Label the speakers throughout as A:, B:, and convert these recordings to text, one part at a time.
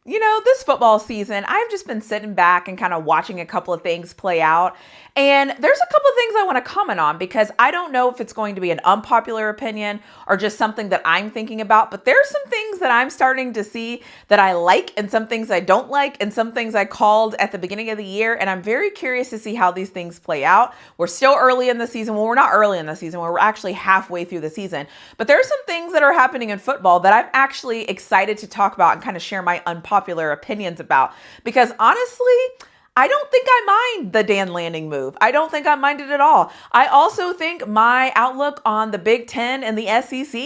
A: This football season, I've just been sitting back and kind of watching a couple of things play out. And there's a couple of things I want to comment on because I don't know if it's going to be an unpopular opinion or just something that I'm thinking about. But there's some things that I'm starting to see that I like and some things I don't like and some things I called at the beginning of the year. And I'm very curious to see how these things play out. We're still early in the season. Well, we're not early in the season. We're actually halfway through the season. But there's some things that are happening in football that I'm actually excited to talk about and kind of share my unpopular opinions about. Because honestly, I don't think I mind the Dan Lanning move. I don't think I mind it at all. I also think my outlook on the Big Ten and the SEC,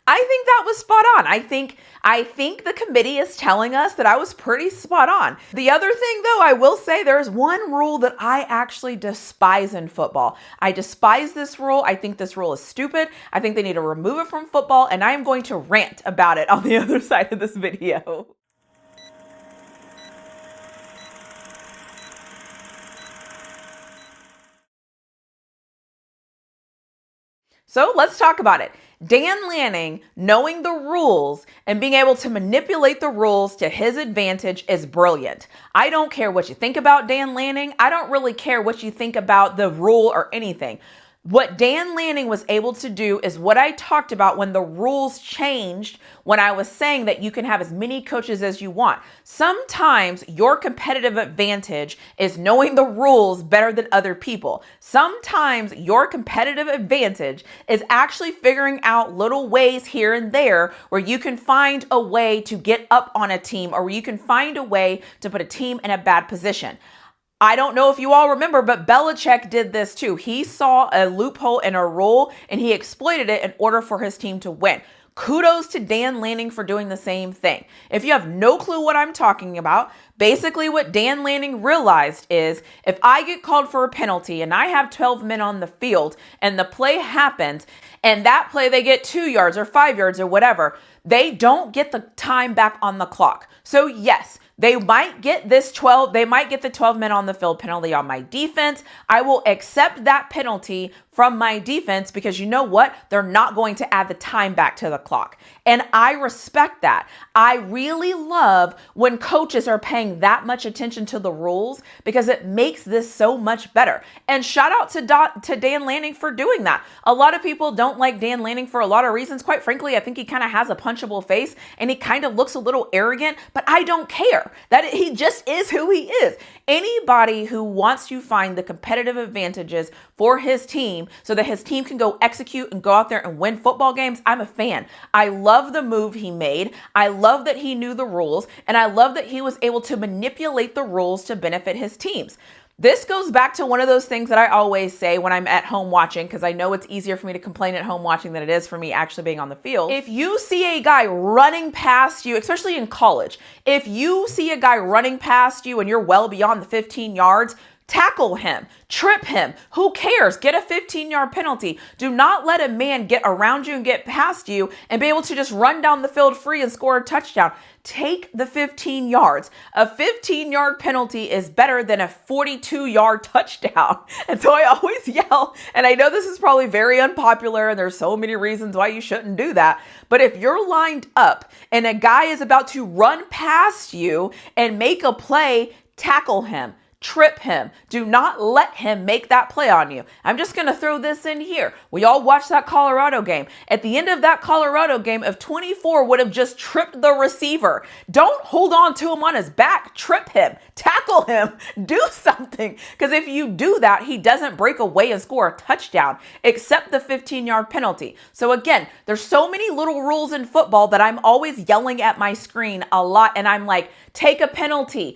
A: I think that was spot on. I think the committee is telling us that I was pretty spot on. The other thing, though, I will say there's one rule that I actually despise in football. I despise this rule. I think this rule is stupid. I think they need to remove it from football, and I am going to rant about it on the other side of this video. So let's talk about it. Dan Lanning, knowing the rules and being able to manipulate the rules to his advantage is brilliant. I don't care what you think about Dan Lanning. I don't really care what you think about the rule or anything. What Dan Lanning was able to do is what I talked about when the rules changed, when I was saying that you can have as many coaches as you want. Sometimes your competitive advantage is knowing the rules better than other people. Sometimes your competitive advantage is actually figuring out little ways here and there where you can find a way to get up on a team or where you can find a way to put a team in a bad position. I don't know if you all remember, but Belichick did this too. He saw a loophole in a rule and he exploited it in order for his team to win. Kudos to Dan Lanning for doing the same thing. If you have no clue what I'm talking about, basically what Dan Lanning realized is if I get called for a penalty and I have 12 men on the field and the play happens and that play they get 2 yards or 5 yards or whatever, they don't get the time back on the clock. So yes, they might get the 12 men on the field penalty on my defense. I will accept that penalty from my defense because you know what? They're not going to add the time back to the clock. And I respect that. I really love when coaches are paying that much attention to the rules because it makes this so much better. And shout out to Dan Lanning for doing that. A lot of people don't like Dan Lanning for a lot of reasons. Quite frankly, I think he kind of has a punchable face and he kind of looks a little arrogant, but I don't care. That he just is who he is. Anybody who wants to find the competitive advantages for his team so that his team can go execute and go out there and win football games, I'm a fan. I love the move he made. I love that he knew the rules, and I love that he was able to manipulate the rules to benefit his teams. This goes back to one of those things that I always say when I'm at home watching, because I know it's easier for me to complain at home watching than it is for me actually being on the field. If you see a guy running past you, especially in college, if you see a guy running past you and you're well beyond the 15 yards, tackle him, trip him. Who cares? Get a 15-yard penalty. Do not let a man get around you and get past you and be able to just run down the field free and score a touchdown. Take the 15 yards. A 15-yard penalty is better than a 42-yard touchdown. And so I always yell, and I know this is probably very unpopular and there's so many reasons why you shouldn't do that. But if you're lined up and a guy is about to run past you and make a play, tackle him. Trip him. Do not let him make that play on you. I'm just going to throw this in here. We all watched that Colorado game. At the end of that Colorado game, if 24 would have just tripped the receiver, don't hold on to him on his back. Trip him. Tackle him. Do something. Because if you do that, he doesn't break away and score a touchdown, except the 15-yard penalty. So again, there's so many little rules in football that I'm always yelling at my screen a lot. And I'm like, take a penalty,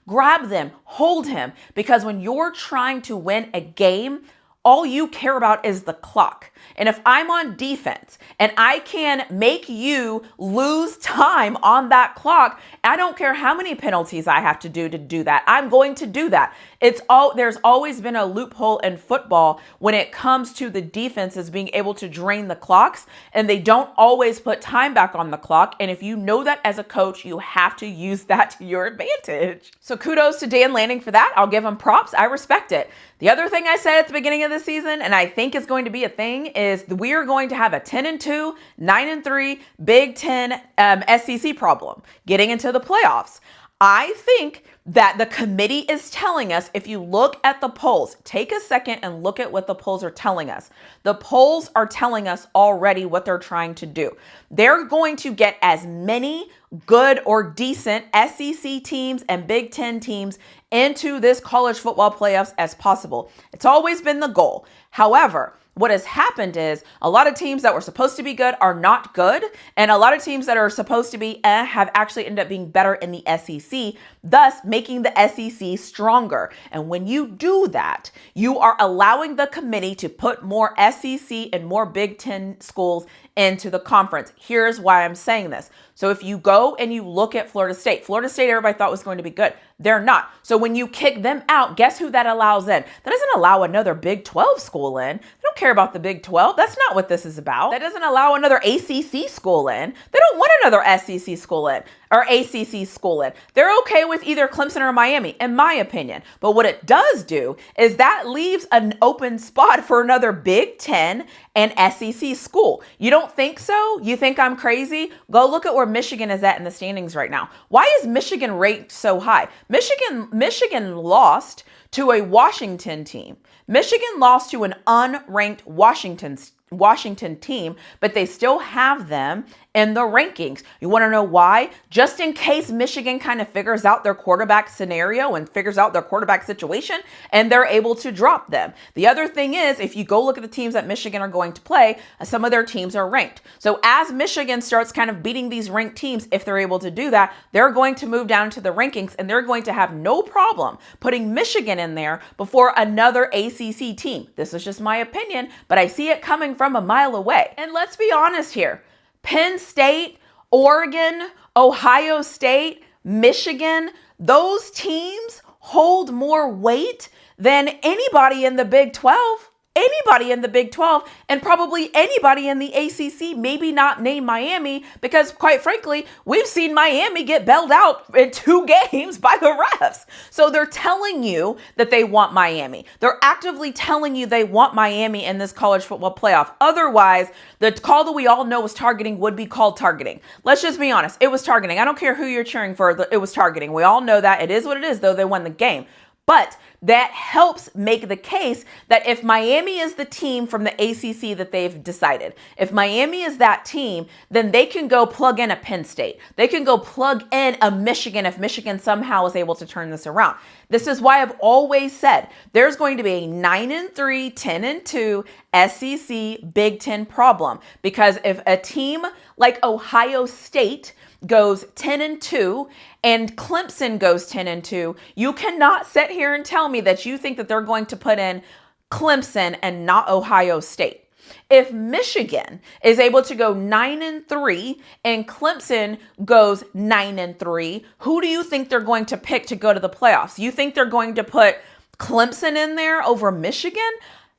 A: grab them, hold him. Because when you're trying to win a game, all you care about is the clock. And if I'm on defense and I can make you lose time on that clock, I don't care how many penalties I have to do that. I'm going to do that. There's always been a loophole in football when it comes to the defenses being able to drain the clocks, and they don't always put time back on the clock. And if you know that as a coach, you have to use that to your advantage. So kudos to Dan Lanning for that. I'll give him props. I respect it. The other thing I said at the beginning of the season, and I think is going to be a thing, is we are going to have a 10-2, 9-3 Big Ten SEC problem getting into the playoffs. I think that the committee is telling us, if you look at the polls, take a second and look at what the polls are telling us. The polls are telling us already what they're trying to do. They're going to get as many good or decent SEC teams and Big Ten teams into this college football playoffs as possible. It's always been the goal. However, what has happened is a lot of teams that were supposed to be good are not good. And a lot of teams that are supposed to be have actually ended up being better in the SEC, thus making the SEC stronger. And when you do that, you are allowing the committee to put more SEC and more Big Ten schools into the conference. Here's why I'm saying this. So if you go and you look at Florida State, everybody thought was going to be good. They're not. So when you kick them out, guess who that allows in? That doesn't allow another Big 12 school in. They don't care about the Big 12. That's not what this is about. That doesn't allow another ACC school in. They don't want another SEC school in or ACC school in. They're okay with either Clemson or Miami, in my opinion. But what it does do is that leaves an open spot for another Big 10 and SEC school. You don't think so? You think I'm crazy? Go look at where Michigan is at in the standings right now. Why is Michigan ranked so high? Michigan lost to a Washington team. Michigan lost to an unranked Washington team, but they still have them in the rankings. You want to know why? Just in case Michigan kind of figures out their quarterback scenario and figures out their quarterback situation and they're able to drop them. The other thing is, if you go look at the teams that Michigan are going to play, some of their teams are ranked. So as Michigan starts kind of beating these ranked teams, if they're able to do that, they're going to move down to the rankings and they're going to have no problem putting Michigan in there before another ACC team. This is just my opinion, but I see it coming from a mile away. And let's be honest here. Penn State, Oregon, Ohio State, Michigan, those teams hold more weight than anybody in the Big 12. Anybody in the Big 12 and probably anybody in the ACC, maybe not named Miami, because quite frankly, we've seen Miami get bailed out in 2 games by the refs. So they're telling you that they want Miami. They're actively telling you they want Miami in this college football playoff. Otherwise, the call that we all know was targeting would be called targeting. Let's just be honest. It was targeting. I don't care who you're cheering for. It was targeting. We all know that. It is what it is, though. They won the game. But that helps make the case that if Miami is the team from the ACC that they've decided, if Miami is that team, then they can go plug in a Penn State. They can go plug in a Michigan if Michigan somehow is able to turn this around. This is why I've always said there's going to be a 9-3, 10-2 SEC Big Ten problem. Because if a team like Ohio State goes 10-2 and Clemson goes 10-2, you cannot sit here and tell me that you think that they're going to put in Clemson and not Ohio State. If Michigan is able to go 9-3 and Clemson goes 9-3, who do you think they're going to pick to go to the playoffs? You think they're going to put Clemson in there over Michigan?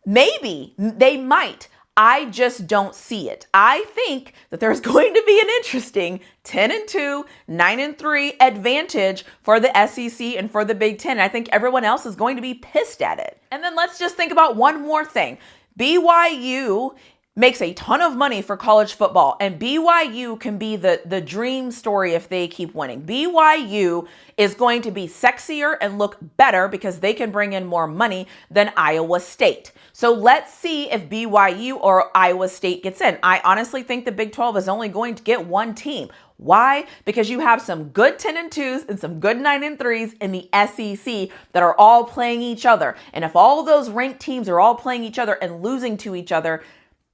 A: Maybe they might. I just don't see it. I think that there's going to be an interesting 10-2, 9-3 advantage for the SEC and for the Big Ten. I think everyone else is going to be pissed at it. And then let's just think about one more thing. BYU makes a ton of money for college football, and BYU can be the dream story if they keep winning. BYU is going to be sexier and look better because they can bring in more money than Iowa State. So let's see if BYU or Iowa State gets in. I honestly think the Big 12 is only going to get one team. Why? Because you have some good 10-2s and some good 9-3s in the SEC that are all playing each other. And if all those ranked teams are all playing each other and losing to each other,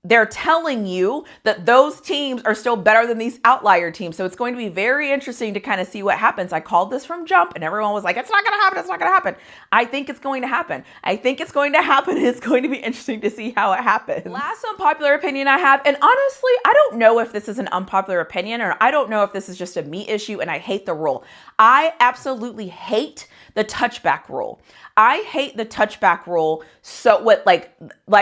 A: they're telling you that those teams are still better than these outlier teams. So it's going to be very interesting to kind of see what happens. I called this from jump and everyone was like, it's not going to happen. It's not going to happen. I think it's going to happen. I think it's going to happen. It's going to be interesting to see how it happens. Last unpopular opinion I have, and honestly, I don't know if this is an unpopular opinion or I don't know if this is just a me issue and I hate the rule. I absolutely hate the touchback rule. I hate the touchback rule. So what, like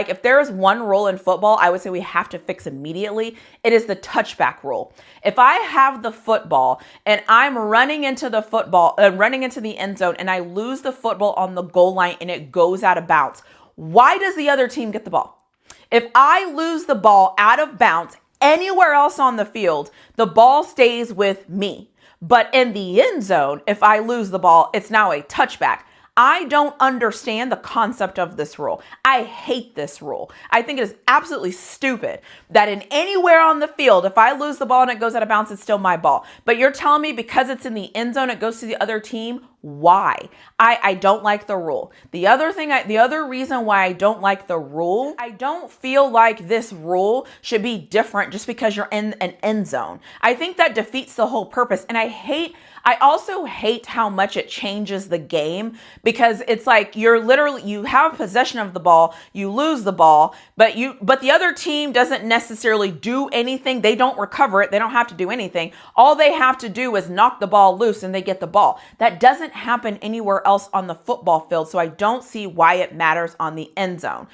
A: if there is one rule in football, I would say we have to fix immediately. It is the touchback rule. If I have the football and I'm running into the football, running into the end zone and I lose the football on the goal line and it goes out of bounds, why does the other team get the ball? If I lose the ball out of bounds anywhere else on the field, the ball stays with me. But in the end zone, if I lose the ball, it's now a touchback. I don't understand the concept of this rule. I hate this rule. I think it is absolutely stupid that in anywhere on the field, if I lose the ball and it goes out of bounds, it's still my ball. But you're telling me because it's in the end zone, it goes to the other team? Why? I don't like the rule. The other reason why I don't like the rule, I don't feel like this rule should be different just because you're in an end zone. I think that defeats the whole purpose. And I also hate how much it changes the game, because it's like you have possession of the ball, you lose the ball, but the other team doesn't necessarily do anything. They don't recover it. They don't have to do anything. All they have to do is knock the ball loose and they get the ball. That doesn't happen anywhere else on the football field. So I don't see why it matters on the end zone.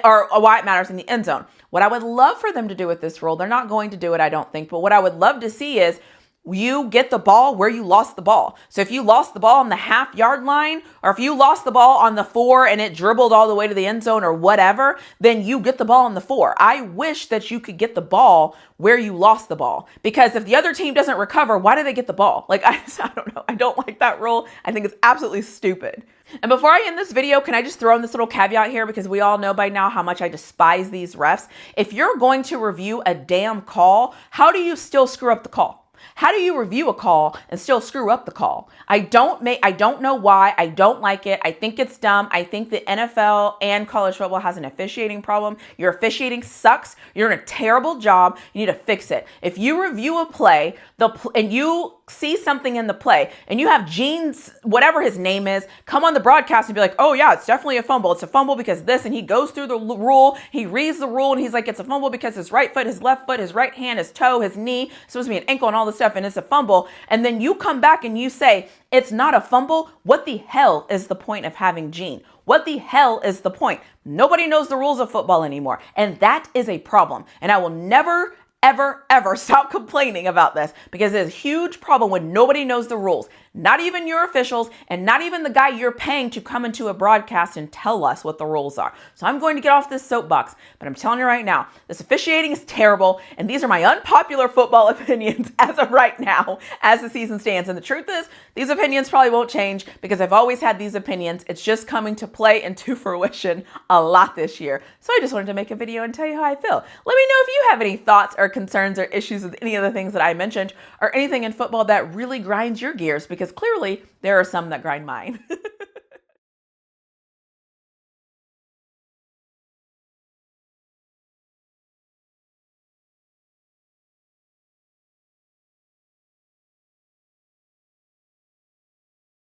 A: Or why it matters in the end zone. What I would love for them to do with this rule, they're not going to do it, I don't think, but what I would love to see is you get the ball where you lost the ball. So if you lost the ball on the 1/2-yard line, or if you lost the ball on the 4 and it dribbled all the way to the end zone or whatever, then you get the ball on the 4. I wish that you could get the ball where you lost the ball, because if the other team doesn't recover, why do they get the ball? Like, I don't know. I don't like that rule. I think it's absolutely stupid. And before I end this video, can I just throw in this little caveat here, because we all know by now how much I despise these refs. If you're going to review a damn call, how do you still screw up the call? How do you review a call and still screw up the call? I don't know why. I don't like it. I think it's dumb. I think the NFL and college football has an officiating problem. Your officiating sucks. You're doing a terrible job. You need to fix it. If you review a play, and you see something in the play, and you have Gene's, whatever his name is, come on the broadcast and be like, oh yeah, it's definitely a fumble. It's a fumble because this, and he goes through the rule, he reads the rule, and he's like, it's a fumble because his right foot, his left foot, his right hand, his toe, his knee, it's supposed to be an ankle and all this stuff, and it's a fumble. And then you come back and you say, it's not a fumble. What the hell is the point of having Gene? What the hell is the point? Nobody knows the rules of football anymore. And that is a problem. And I will never, ever stop complaining about this, because it's a huge problem when nobody knows the rules. Not even your officials, and not even the guy you're paying to come into a broadcast and tell us what the rules are. So I'm going to get off this soapbox, but I'm telling you right now, this officiating is terrible, and these are my unpopular football opinions as of right now, as the season stands. And the truth is, these opinions probably won't change, because I've always had these opinions. It's just coming to play and to fruition a lot this year. So I just wanted to make a video and tell you how I feel. Let me know if you have any thoughts or concerns or issues with any of the things that I mentioned, or anything in football that really grinds your gears, because clearly there are some that grind mine.